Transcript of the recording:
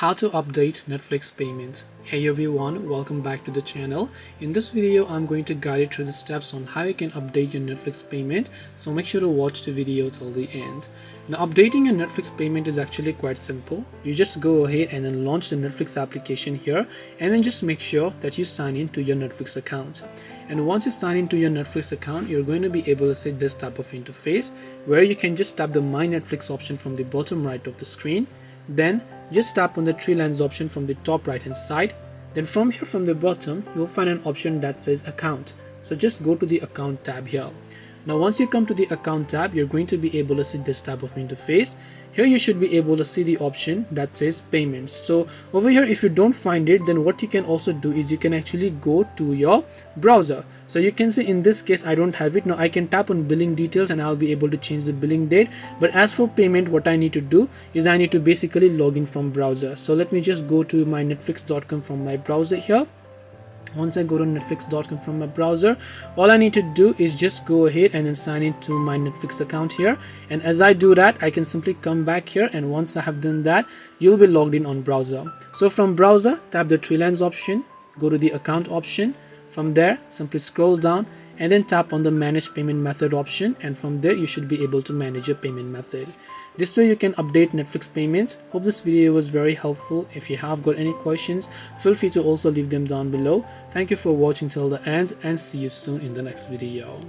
How to update Netflix payment. Hey everyone, welcome back to the channel. In this video I'm going to guide you through the steps on how you can update your Netflix payment, so make sure to watch the video till the end. Now updating your Netflix payment is actually quite simple. You just go ahead and then launch the Netflix application here, and then just make sure that you sign in to your Netflix account. And once you sign into your Netflix account, you're going to be able to see this type of interface where you can just tap the My Netflix option from the bottom right of the screen. Then just tap on the three lines option from the top right hand side. Then from here, from the bottom, you'll find an option that says account. So just go to the account tab here. Now once you come to the account tab, you're going to be able to see this type of interface. Here you should be able to see the option that says payments. So over here, if you don't find it, then what you can also do is you can actually go to your browser. So you can see in this case I don't have it. Now I can tap on billing details and I'll be able to change the billing date. But as for payment, what I need to do is I need to basically log in from browser. So let me just go to my netflix.com from my browser here. Once I go to netflix.com from my browser, all I need to do is just go ahead and then sign into my Netflix account here. And as I do that, I can simply come back here, and once I have done that, you'll be logged in on browser. So from browser, tap the three lines option, go to the account option. From there, simply scroll down and then tap on the manage payment method option, and from there you should be able to manage your payment method. This way you can update Netflix payments. Hope this video was very helpful. If you have got any questions, feel free to also leave them down below. Thank you for watching till the end, and see you soon in the next video.